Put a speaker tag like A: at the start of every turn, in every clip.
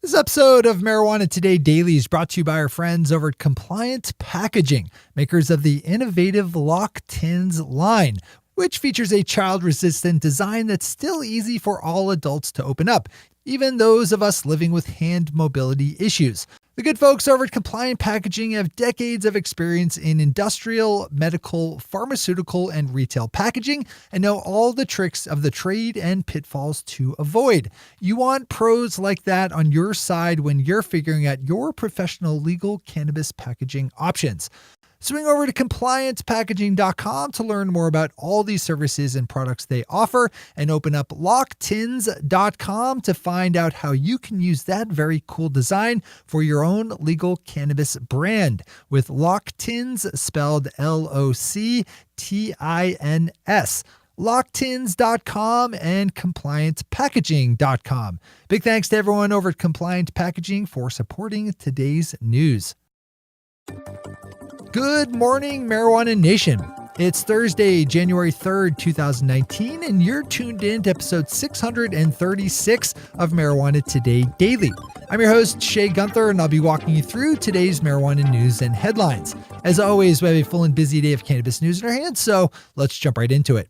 A: This episode of Marijuana Today Daily is brought to you by our friends over at Compliant Packaging, makers of the innovative Lock Tins line, which features a child-resistant design that's still easy for all adults to open up, even those of us living with hand mobility issues. The good folks over at Compliant Packaging have decades of experience in industrial, medical, pharmaceutical, and retail packaging and know all the tricks of the trade and pitfalls to avoid. You want pros like that on your side when you're figuring out your professional legal cannabis packaging options. Swing over to compliantpackaging.com to learn more about all these services and products they offer, and open up locktins.com to find out how you can use that very cool design for your own legal cannabis brand, with Locktins spelled Loctins. Locktins.com and compliantpackaging.com. Big thanks to everyone over at Compliant Packaging for supporting today's news. Good morning, Marijuana Nation. It's Thursday, January 3rd, 2019, and you're tuned in to episode 636 of Marijuana Today Daily. I'm your host, Shay Gunther, and I'll be walking you through today's marijuana news and headlines. As always, we have a full and busy day of cannabis news in our hands, so let's jump right into it.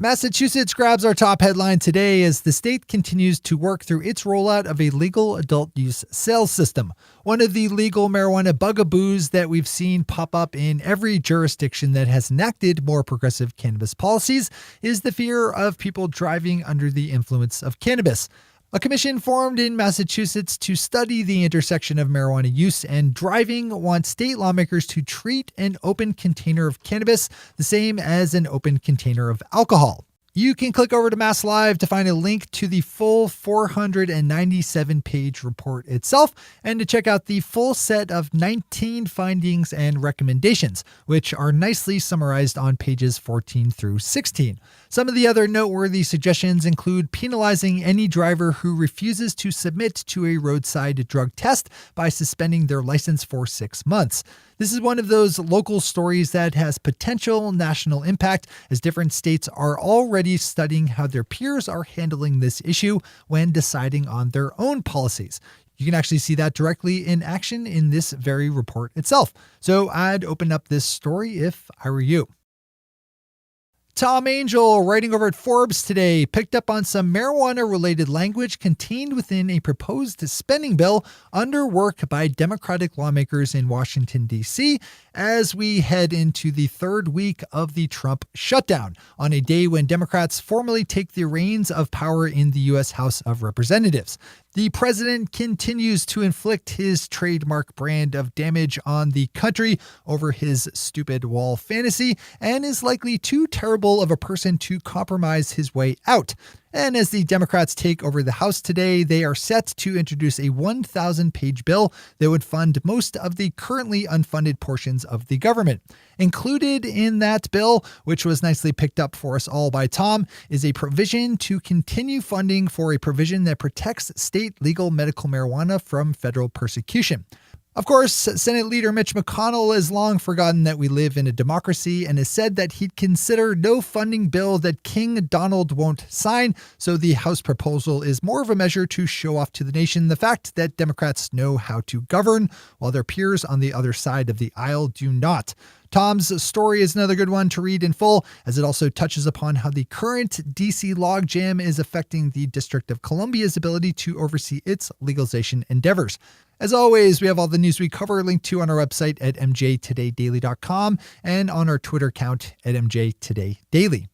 A: Massachusetts grabs our top headline today as the state continues to work through its rollout of a legal adult use sales system. One of the legal marijuana bugaboos that we've seen pop up in every jurisdiction that has enacted more progressive cannabis policies is the fear of people driving under the influence of cannabis. A commission formed in Massachusetts to study the intersection of marijuana use and driving wants state lawmakers to treat an open container of cannabis the same as an open container of alcohol. You can click over to Mass Live to find a link to the full 497-page report itself and to check out the full set of 19 findings and recommendations, which are nicely summarized on pages 14 through 16. Some of the other noteworthy suggestions include penalizing any driver who refuses to submit to a roadside drug test by suspending their license for 6 months. This is one of those local stories that has potential national impact, as different states are already studying how their peers are handling this issue when deciding on their own policies. You can actually see that directly in action in this very report itself. So I'd open up this story if I were you. Tom Angel, writing over at Forbes today, picked up on some marijuana-related language contained within a proposed spending bill under work by Democratic lawmakers in Washington, D.C., as we head into the third week of the Trump shutdown, on a day when Democrats formally take the reins of power in the U.S. House of Representatives. The president continues to inflict his trademark brand of damage on the country over his stupid wall fantasy and is likely too terrible of a person to compromise his way out. And as the Democrats take over the House today, they are set to introduce a 1,000-page bill that would fund most of the currently unfunded portions of the government. Included in that bill, which was nicely picked up for us all by Tom, is a provision to continue funding for a provision that protects state legal medical marijuana from federal persecution. Of course, Senate Leader Mitch McConnell has long forgotten that we live in a democracy and has said that he'd consider no funding bill that King Donald won't sign, so the House proposal is more of a measure to show off to the nation the fact that Democrats know how to govern, while their peers on the other side of the aisle do not. Tom's story is another good one to read in full, as it also touches upon how the current DC logjam is affecting the District of Columbia's ability to oversee its legalization endeavors. As always, we have all the news we cover linked to on our website at mjtodaydaily.com and on our Twitter account at mjtodaydaily.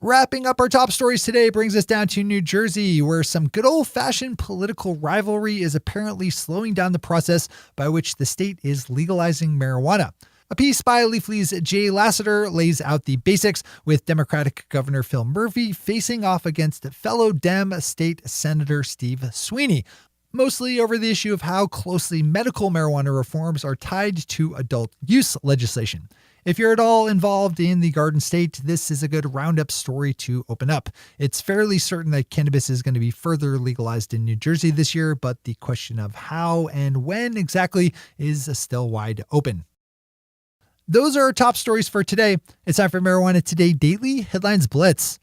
A: Wrapping up our top stories today brings us down to New Jersey, where some good old-fashioned political rivalry is apparently slowing down the process by which the state is legalizing marijuana. A piece by Leafly's Jay Lassiter lays out the basics, with Democratic Governor Phil Murphy facing off against fellow Dem State Senator Steve Sweeney, mostly over the issue of how closely medical marijuana reforms are tied to adult use legislation. If you're at all involved in the Garden State, this is a good roundup story to open up. It's fairly certain that cannabis is going to be further legalized in New Jersey this year, but the question of how and when exactly is still wide open. Those are our top stories for today. It's time for Marijuana Today Daily Headlines Blitz.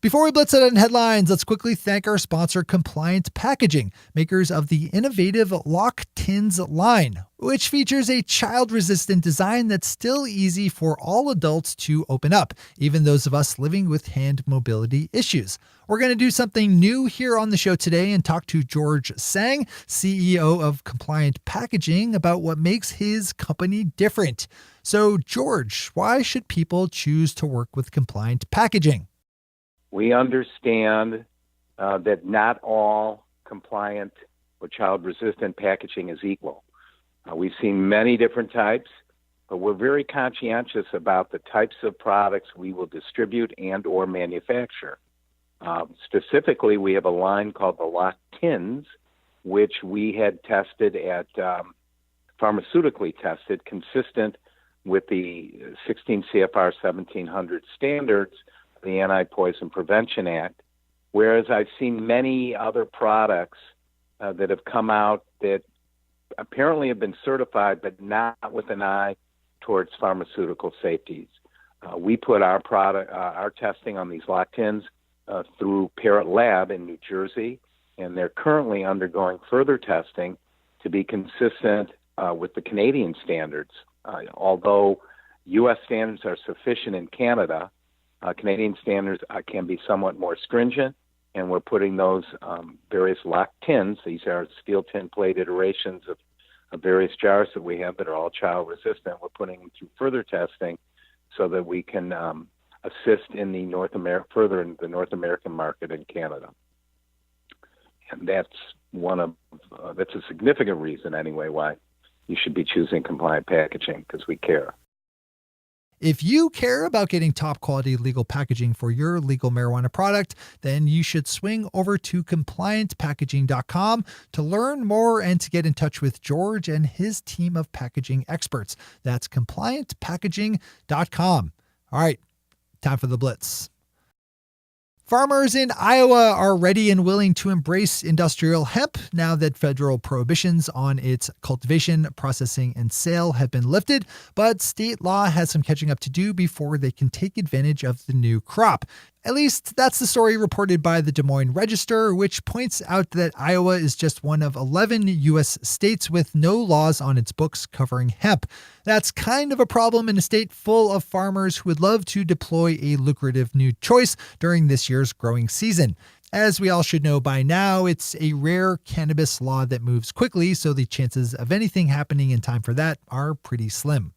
A: Before we blitz it on headlines, let's quickly thank our sponsor, Compliant Packaging, makers of the innovative Lock Tins line, which features a child-resistant design that's still easy for all adults to open up, even those of us living with hand mobility issues. We're going to do something new here on the show today and talk to George Sang, CEO of Compliant Packaging, about what makes his company different. So, George, why should people choose to work with Compliant Packaging?
B: We understand that not all compliant or child-resistant packaging is equal. We've seen many different types, but we're very conscientious about the types of products we will distribute and or manufacture. Specifically, we have a line called the Lock Tins, which we had tested at pharmaceutically tested, consistent with the 16 CFR 1700 standards, the Anti-Poison Prevention Act, whereas I've seen many other products that have come out that apparently have been certified, but not with an eye towards pharmaceutical safeties. We put our testing on these Lock Tins through Parrot Lab in New Jersey, and they're currently undergoing further testing to be consistent with the Canadian standards. Although U.S. standards are sufficient in Canada, Canadian standards can be somewhat more stringent, and we're putting those various Lock Tins. These are steel tin plate iterations of various jars that we have that are all child resistant. We're putting them through further testing so that we can assist in the further in the North American market in Canada. And that's that's a significant reason anyway why you should be choosing Compliant Packaging, because we care.
A: If you care about getting top quality legal packaging for your legal marijuana product, then you should swing over to compliantpackaging.com to learn more and to get in touch with George and his team of packaging experts. That's compliantpackaging.com. All right, time for the blitz. Farmers in Iowa are ready and willing to embrace industrial hemp now that federal prohibitions on its cultivation, processing, and sale have been lifted, but state law has some catching up to do before they can take advantage of the new crop. At least that's the story reported by the Des Moines Register, which points out that Iowa is just one of 11 U.S. states with no laws on its books covering hemp. That's kind of a problem in a state full of farmers who would love to deploy a lucrative new choice during this year's growing season. As we all should know by now, it's a rare cannabis law that moves quickly, so the chances of anything happening in time for that are pretty slim.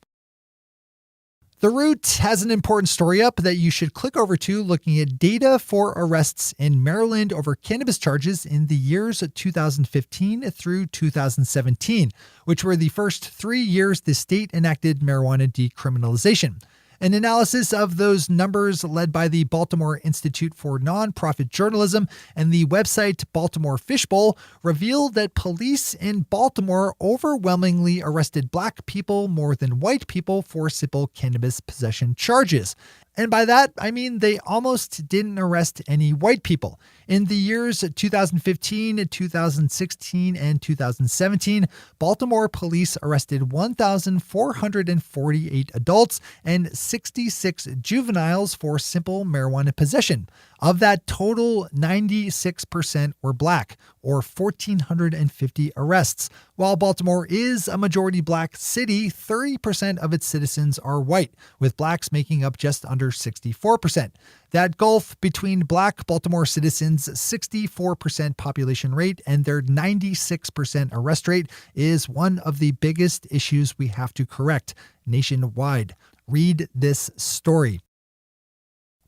A: The Root has an important story up that you should click over to, looking at data for arrests in Maryland over cannabis charges in the years 2015 through 2017, which were the first 3 years the state enacted marijuana decriminalization. An analysis of those numbers led by the Baltimore Institute for Nonprofit Journalism and the website Baltimore Fishbowl revealed that police in Baltimore overwhelmingly arrested black people more than white people for simple cannabis possession charges. And by that, I mean they almost didn't arrest any white people. In the years 2015, 2016, and 2017, Baltimore police arrested 1,448 adults and 66 juveniles for simple marijuana possession. Of that total, 96% were black, or 1,450 arrests. While Baltimore is a majority black city, 30% of its citizens are white, with blacks making up just under 64%. That gulf between black Baltimore citizens' 64% population rate and their 96% arrest rate is one of the biggest issues we have to correct nationwide. Read this story.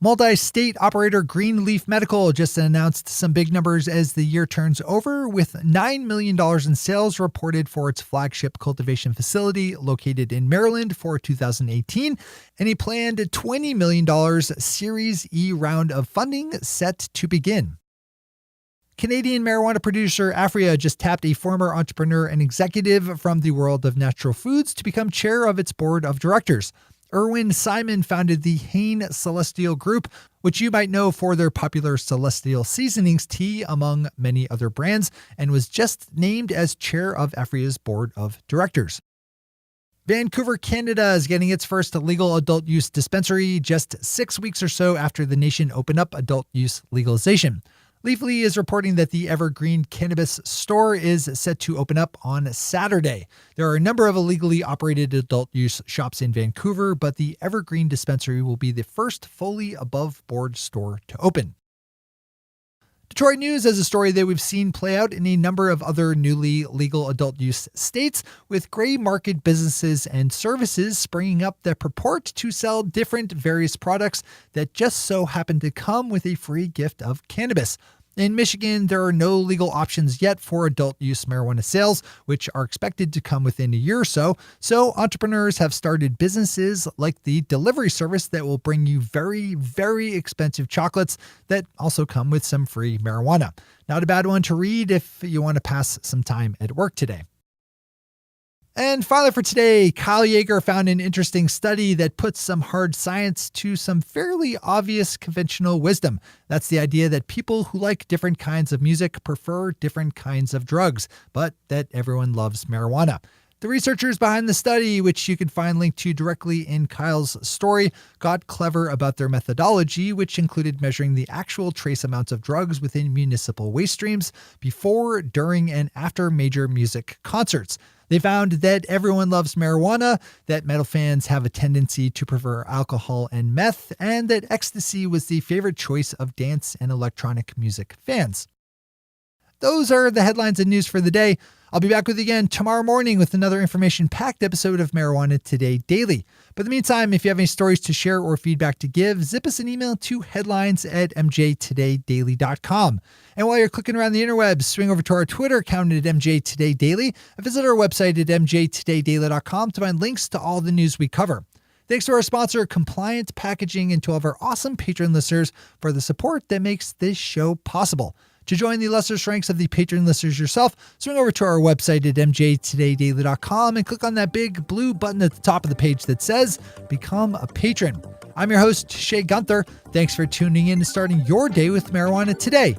A: Multi-state operator Greenleaf Medical just announced some big numbers as the year turns over, with $9 million in sales reported for its flagship cultivation facility located in Maryland for 2018, and a planned $20 million Series E round of funding set to begin. Canadian marijuana producer AFRA just tapped a former entrepreneur and executive from the world of natural foods to become chair of its board of directors. Irwin Simon founded the Hain Celestial Group, which you might know for their popular Celestial Seasonings tea, among many other brands, and was just named as chair of AFRA's board of directors. Vancouver, Canada is getting its first legal adult use dispensary just 6 weeks or so after the nation opened up adult use legalization. Leafly is reporting that the Evergreen Cannabis store is set to open up on Saturday. There are a number of illegally operated adult use shops in Vancouver, but the Evergreen dispensary will be the first fully above board store to open. Detroit News has a story that we've seen play out in a number of other newly legal adult use states, with gray market businesses and services springing up that purport to sell different various products that just so happen to come with a free gift of cannabis. In Michigan, there are no legal options yet for adult use marijuana sales, which are expected to come within a year or so. So entrepreneurs have started businesses like the delivery service that will bring you very, very expensive chocolates that also come with some free marijuana. Not a bad one to read if you want to pass some time at work today. And finally for today, Kyle Yeager found an interesting study that puts some hard science to some fairly obvious conventional wisdom. That's the idea that people who like different kinds of music prefer different kinds of drugs, but that everyone loves marijuana. The researchers behind the study, which you can find linked to directly in Kyle's story, got clever about their methodology, which included measuring the actual trace amounts of drugs within municipal waste streams before, during, and after major music concerts. They found that everyone loves marijuana, that metal fans have a tendency to prefer alcohol and meth, and that ecstasy was the favorite choice of dance and electronic music fans. Those are the headlines and news for the day. I'll be back with you again tomorrow morning with another information-packed episode of Marijuana Today Daily. But in the meantime, if you have any stories to share or feedback to give, zip us an email to headlines@mjtodaydaily.com. And while you're clicking around the interwebs, swing over to our Twitter account at mjtodaydaily and visit our website at mjtodaydaily.com to find links to all the news we cover. Thanks to our sponsor, Compliant Packaging, and to all of our awesome patron listeners for the support that makes this show possible. To join the illustrious ranks of the patron listeners yourself, swing over to our website at mjtodaydaily.com and click on that big blue button at the top of the page that says Become a Patron. I'm your host, Shay Gunther. Thanks for tuning in and starting your day with marijuana today.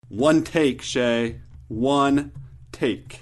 C: One take, Shay. One take.